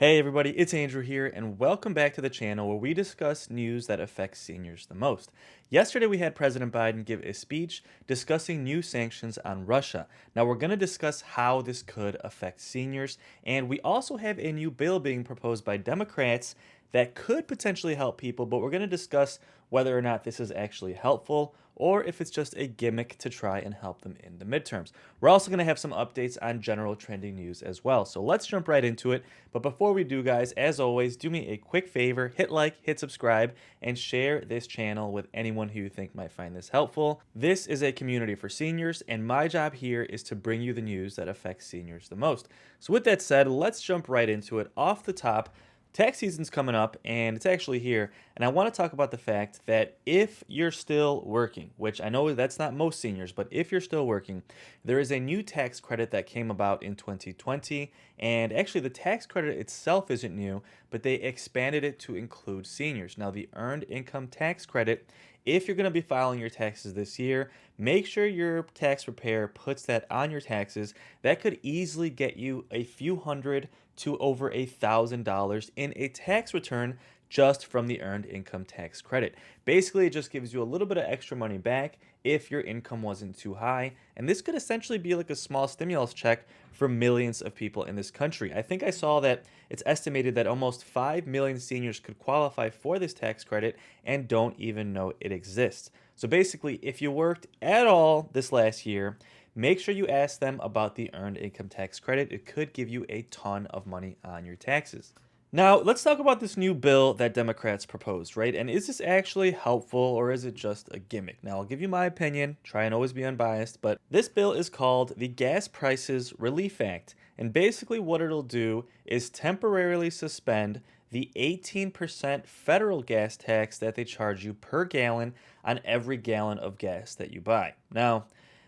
Hey everybody, it's Andrew here, and welcome back to the channel where we discuss news that affects seniors the most. Yesterday we had President Biden give a speech discussing new sanctions on Russia. Now we're going to discuss how this could affect seniors, and we also have a new bill being proposed by Democrats that could potentially help people, but we're going to discuss whether or not this is actually helpful or if it's just a gimmick to try and help them in the midterms. We're also going to have some updates on general trending news as well. So let's jump right into it. But before we do, guys, as always, do me a quick favor, hit like, hit subscribe, and share this channel with anyone who you think might find this helpful. This is a community for seniors, and my job here is to bring you the news that affects seniors the most. So with that said, let's jump right into it. Off the top, tax season's coming up and it's actually here. And I want to talk about the fact that if you're still working, which I know that's not most seniors, but if you're still working, there is a new tax credit that came about in 2020. And actually, the tax credit itself isn't new, but they expanded it to include seniors. Now, the earned income tax credit, if you're going to be filing your taxes this year, make sure your tax preparer puts that on your taxes. That could easily get you a few hundred to over $1,000 in a tax return just from the earned income tax credit. Basically, it just gives you a little bit of extra money back if your income wasn't too high. And this could essentially be like a small stimulus check for millions of people in this country. I think I saw that it's estimated that almost 5 million seniors could qualify for this tax credit and don't even know it exists. So basically, if you worked at all this last year, make sure you ask them about the earned income tax credit. It could give you a ton of money on your taxes. Now, let's talk about this new bill that Democrats proposed, right? And is this actually helpful or is it just a gimmick? Now, I'll give you my opinion, try and always be unbiased, but this bill is called the Gas Prices Relief Act. And basically, what it'll do is temporarily suspend the 18% federal gas tax that they charge you per gallon on every gallon of gas that you buy. Now,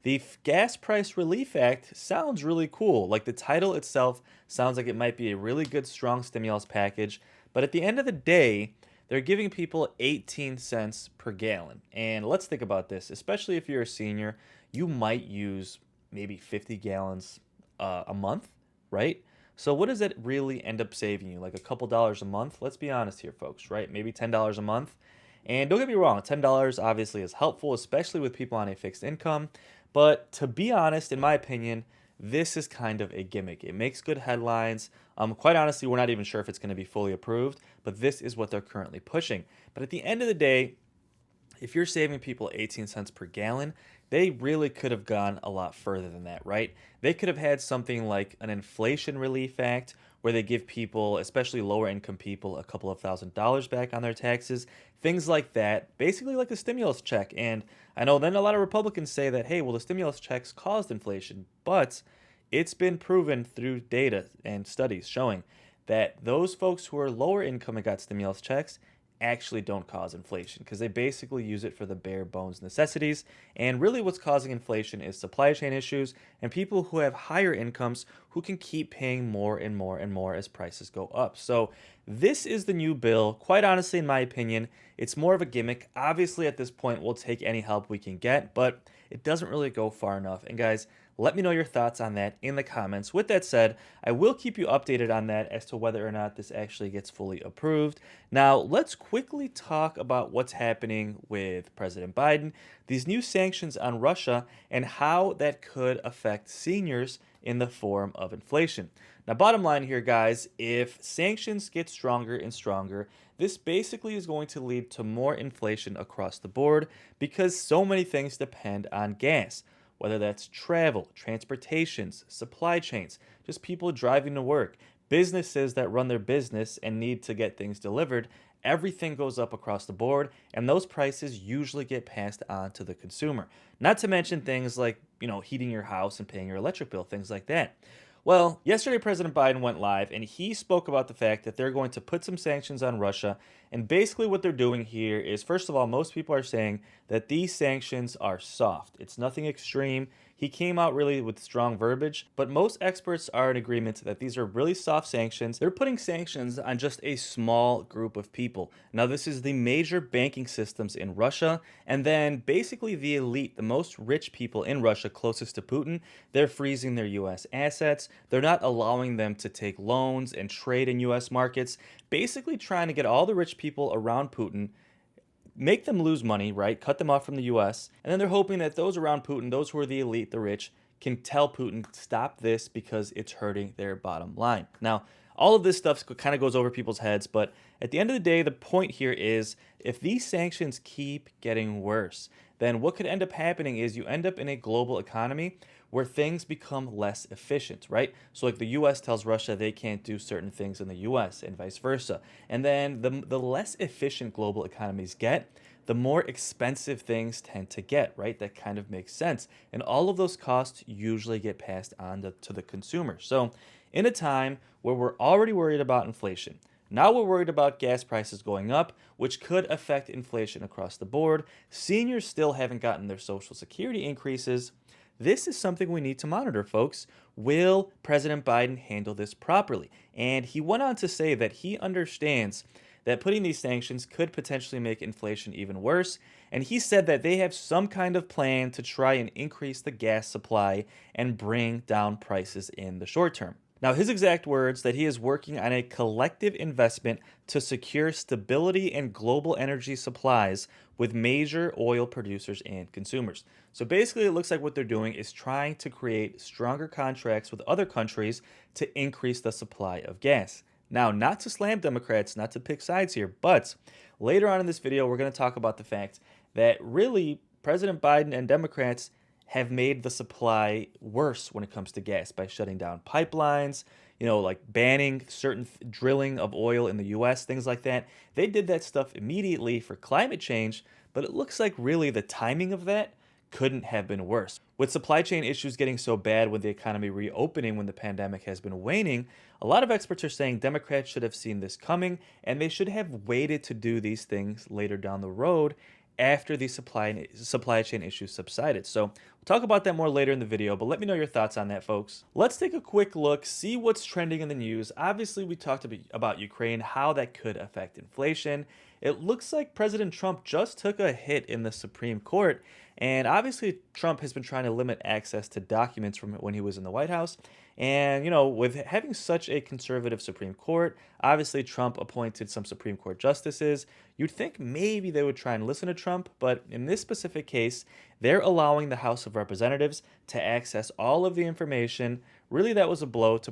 the Gas Price Relief Act sounds really cool. Like the title itself sounds like it might be a really good, strong stimulus package. But at the end of the day, they're giving people 18 cents per gallon. And let's think about this, especially if you're a senior, you might use maybe 50 gallons a month, right? So what does that really end up saving you? Like a couple dollars a month? Let's be honest here, folks, right? Maybe $10 a month. And don't get me wrong, $10 obviously is helpful, especially with people on a fixed income. But to be honest, in my opinion, this is kind of a gimmick. It makes good headlines. Quite honestly, we're not even sure if it's going to be fully approved, but this is what they're currently pushing. But at the end of the day, if you're saving people 18 cents per gallon, they really could have gone a lot further than that, right? They could have had something like an inflation relief act where they give people, especially lower income people, a couple of $1,000s back on their taxes, things like that, basically like a stimulus check. And I know then a lot of Republicans say that, hey, well, the stimulus checks caused inflation, but it's been proven through data and studies showing that those folks who are lower income and got stimulus checks actually don't cause inflation because they basically use it for the bare bones necessities. And really, what's causing inflation is supply chain issues and people who have higher incomes who can keep paying more and more and more as prices go up. So, this is the new bill. Quite honestly, in my opinion, it's more of a gimmick. Obviously, at this point, we'll take any help we can get, but it doesn't really go far enough. And guys, let me know your thoughts on that in the comments. With that said, I will keep you updated on that as to whether or not this actually gets fully approved. Now, let's quickly talk about what's happening with President Biden, these new sanctions on Russia, and how that could affect seniors in the form of inflation. Now, bottom line here, guys, if sanctions get stronger and stronger, this basically is going to lead to more inflation across the board because so many things depend on gas, whether that's travel, transportations, supply chains, just people driving to work, businesses that run their business and need to get things delivered. Everything goes up across the board, and those prices usually get passed on to the consumer. Not to mention things like, heating your house and paying your electric bill, things like that. Well, yesterday President Biden went live and he spoke about the fact that they're going to put some sanctions on Russia. And basically, what they're doing here is, first of all, most people are saying that these sanctions are soft. It's nothing extreme. He came out really with strong verbiage, but most experts are in agreement that these are really soft sanctions. They're putting sanctions on just a small group of people. Now, this is the major banking systems in Russia, and then basically the elite, the most rich people in Russia closest to Putin. They're freezing their US assets. They're not allowing them to take loans and trade in US markets, basically trying to get all the rich people around Putin, make them lose money, right? Cut them off from the US. And then they're hoping that those around Putin, those who are the elite, the rich, can tell Putin, stop this because it's hurting their bottom line. Now, all of this stuff kind of goes over people's heads, but at the end of the day, the point here is if these sanctions keep getting worse, then what could end up happening is you end up in a global economy where things become less efficient, right? So like the US tells Russia they can't do certain things in the US and vice versa. And then the less efficient global economies get, the more expensive things tend to get, right? That kind of makes sense. And all of those costs usually get passed on to the consumer. So in a time where we're already worried about inflation, now we're worried about gas prices going up, which could affect inflation across the board. Seniors still haven't gotten their Social Security increases. This is something we need to monitor, folks. Will President Biden handle this properly? And he went on to say that he understands that putting these sanctions could potentially make inflation even worse. And he said that they have some kind of plan to try and increase the gas supply and bring down prices in the short term. Now, his exact words that he is working on a collective investment to secure stability in global energy supplies with major oil producers and consumers. So basically, it looks like what they're doing is trying to create stronger contracts with other countries to increase the supply of gas. Now, not to slam Democrats, not to pick sides here, but later on in this video, we're going to talk about the fact that really President Biden and Democrats have made the supply worse when it comes to gas by shutting down pipelines, like banning certain drilling of oil in the US, things like that. They did that stuff immediately for climate change, but it looks like really the timing of that couldn't have been worse. With supply chain issues getting so bad with the economy reopening when the pandemic has been waning, a lot of experts are saying Democrats should have seen this coming and they should have waited to do these things later down the road after the supply chain issues subsided. So we'll talk about that more later in the video, but let me know your thoughts on that, folks. Let's take a quick look, see what's trending in the news. Obviously, we talked about Ukraine, how that could affect inflation. It looks like President Trump just took a hit in the Supreme Court, and obviously Trump has been trying to limit access to documents from when he was in the White House. And, with having such a conservative Supreme Court, obviously Trump appointed some Supreme Court justices. You'd think maybe they would try and listen to Trump, but in this specific case, they're allowing the House of Representatives to access all of the information. Really, that was a blow to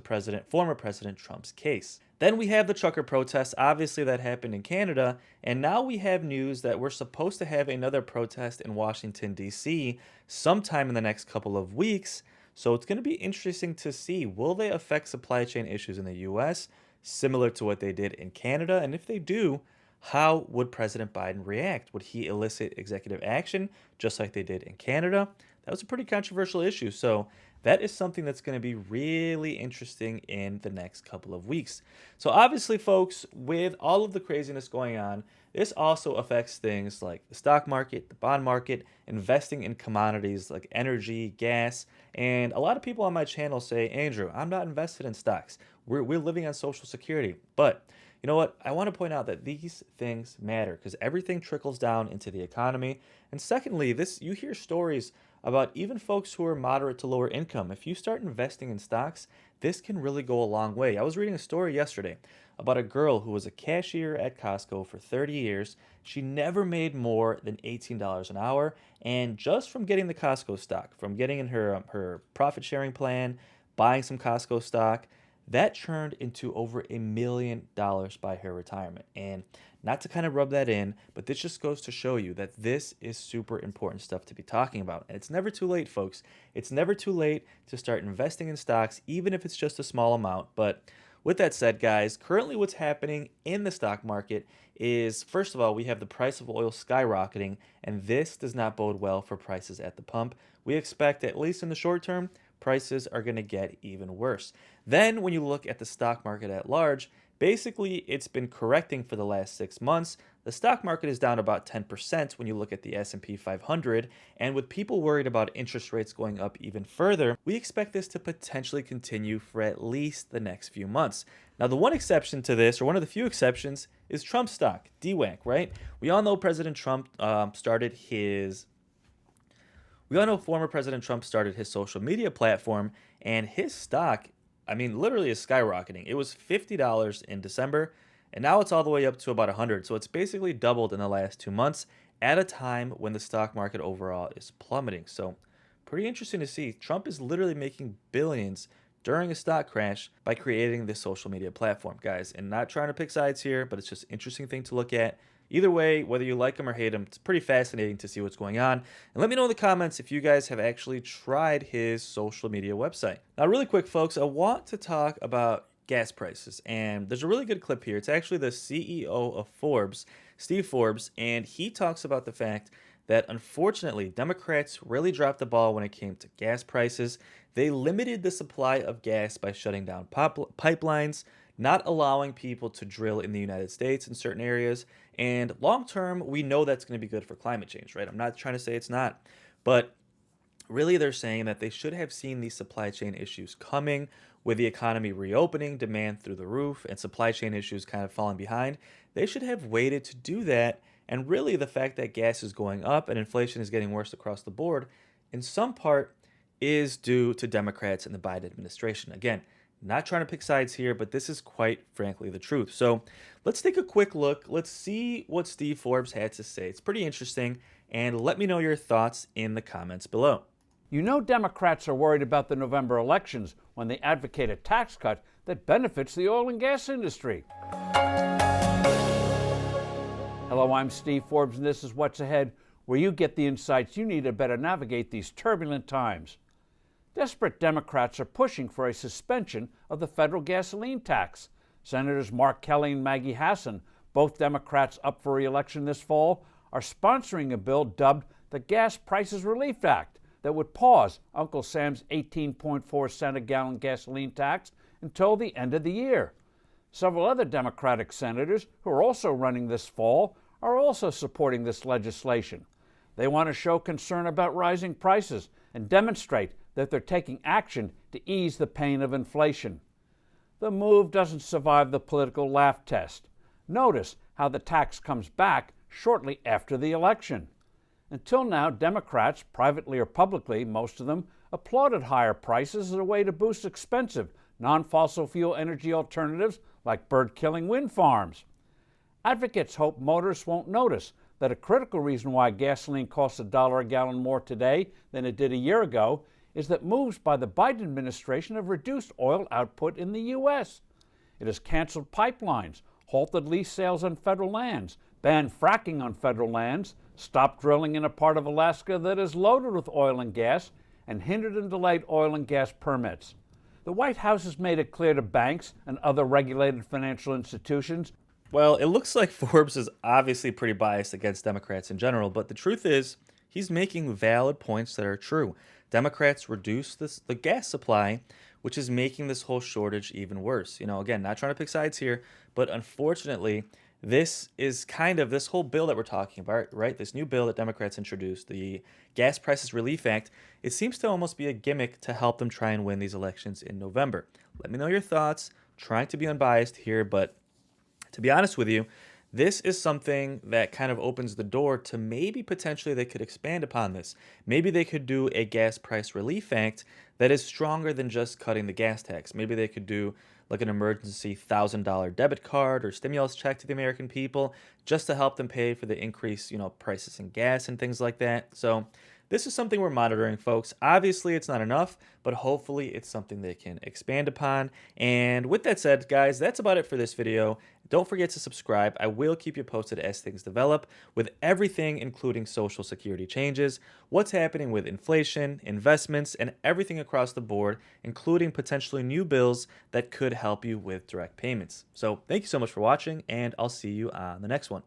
former President Trump's case. Then we have the trucker protests. Obviously, that happened in Canada. And now we have news that we're supposed to have another protest in Washington, D.C. sometime in the next couple of weeks. So it's going to be interesting to see, will they affect supply chain issues in the U.S. similar to what they did in Canada? And if they do, how would President Biden react? Would he elicit executive action just like they did in Canada? That was a pretty controversial issue. So that is something that's going to be really interesting in the next couple of weeks. So obviously, folks, with all of the craziness going on, this also affects things like the stock market, the bond market, investing in commodities like energy, gas. And a lot of people on my channel say, Andrew, I'm not invested in stocks. We're living on Social Security. But you know what? I want to point out that these things matter because everything trickles down into the economy. And secondly, you hear stories about even folks who are moderate to lower income. If you start investing in stocks, this can really go a long way. I was reading a story yesterday about a girl who was a cashier at Costco for 30 years. She never made more than $18 an hour. And just from getting the Costco stock, from getting in her profit sharing plan, buying some Costco stock, that turned into over $1 million by her retirement. And not to kind of rub that in, but this just goes to show you that this is super important stuff to be talking about. And it's never too late, folks. It's never too late to start investing in stocks, even if it's just a small amount. But with that said, guys, currently what's happening in the stock market is, first of all, we have the price of oil skyrocketing, and this does not bode well for prices at the pump. We expect, at least in the short term, prices are going to get even worse. Then when you look at the stock market at large, Basically, it's been correcting for the last 6 months. The stock market is down about 10% when you look at the S&P 500, and with people worried about interest rates going up even further, we expect this to potentially continue for at least the next few months. Now, the one exception to this, or one of the few exceptions, is Trump stock, DWAC, right? We all know President Trump started his we all know former President Trump started his social media platform, and his stock, I mean, literally is skyrocketing. It was $50 in December, and now it's all the way up to about 100. So it's basically doubled in the last 2 months at a time when the stock market overall is plummeting. So pretty interesting to see. Trump is literally making billions during a stock crash by creating this social media platform, guys. And not trying to pick sides here, but it's just an interesting thing to look at. Either way, whether you like him or hate him, it's pretty fascinating to see what's going on. And let me know in the comments if you guys have actually tried his social media website. Now, really quick, folks, I want to talk about gas prices. And there's a really good clip here. It's actually the CEO of Forbes, Steve Forbes, and he talks about the fact that unfortunately, Democrats really dropped the ball when it came to gas prices. They limited the supply of gas by shutting down pipelines, not allowing people to drill in the United States in certain areas. And long term, we know that's going to be good for climate change, right? I'm not trying to say it's not, but really they're saying that they should have seen these supply chain issues coming with the economy reopening, demand through the roof, and supply chain issues kind of falling behind. They should have waited to do that. And really, the fact that gas is going up and inflation is getting worse across the board, in some part, is due to Democrats and the Biden administration. Again, not trying to pick sides here, but this is quite frankly the truth. So let's take a quick look. Let's see what Steve Forbes had to say. It's pretty interesting, and let me know your thoughts in the comments below. You know Democrats are worried about the November elections when they advocate a tax cut that benefits the oil and gas industry. Hello, I'm Steve Forbes, and this is What's Ahead, where you get the insights you need to better navigate these turbulent times. Desperate Democrats are pushing for a suspension of the federal gasoline tax. Senators Mark Kelly and Maggie Hassan, both Democrats up for re-election this fall, are sponsoring a bill dubbed the Gas Prices Relief Act that would pause Uncle Sam's 18.4 cent a gallon gasoline tax until the end of the year. Several other Democratic senators who are also running this fall are also supporting this legislation. They want to show concern about rising prices and demonstrate that they're taking action to ease the pain of inflation. The move doesn't survive the political laugh test. Notice how the tax comes back shortly after the election. Until now, Democrats, privately or publicly, most of them, applauded higher prices as a way to boost expensive, non-fossil fuel energy alternatives like bird-killing wind farms. Advocates hope motorists won't notice that a critical reason why gasoline costs $1 a gallon more today than it did a year ago is that moves by the Biden administration have reduced oil output in the U.S. It has canceled pipelines, halted lease sales on federal lands, banned fracking on federal lands, stopped drilling in a part of Alaska that is loaded with oil and gas, and hindered and delayed oil and gas permits. The White House has made it clear to banks and other regulated financial institutions. Well, it looks like Forbes is obviously pretty biased against Democrats in general, but the truth is he's making valid points that are true. Democrats reduce the gas supply, which is making this whole shortage even worse. Again, not trying to pick sides here, but unfortunately, this whole bill that we're talking about, right? This new bill that Democrats introduced, the Gas Prices Relief Act, it seems to almost be a gimmick to help them try and win these elections in November. Let me know your thoughts. Trying to be unbiased here, but to be honest with you, this is something that kind of opens the door to maybe potentially they could expand upon this. Maybe they could do a gas price relief act that is stronger than just cutting the gas tax. Maybe they could do like an emergency $1,000 debit card or stimulus check to the American people just to help them pay for the increased, prices in gas and things like that. So this is something we're monitoring, folks. Obviously, it's not enough, but hopefully it's something they can expand upon. And with that said, guys, that's about it for this video. Don't forget to subscribe. I will keep you posted as things develop with everything, including Social Security changes, what's happening with inflation, investments, and everything across the board, including potentially new bills that could help you with direct payments. So thank you so much for watching, and I'll see you on the next one.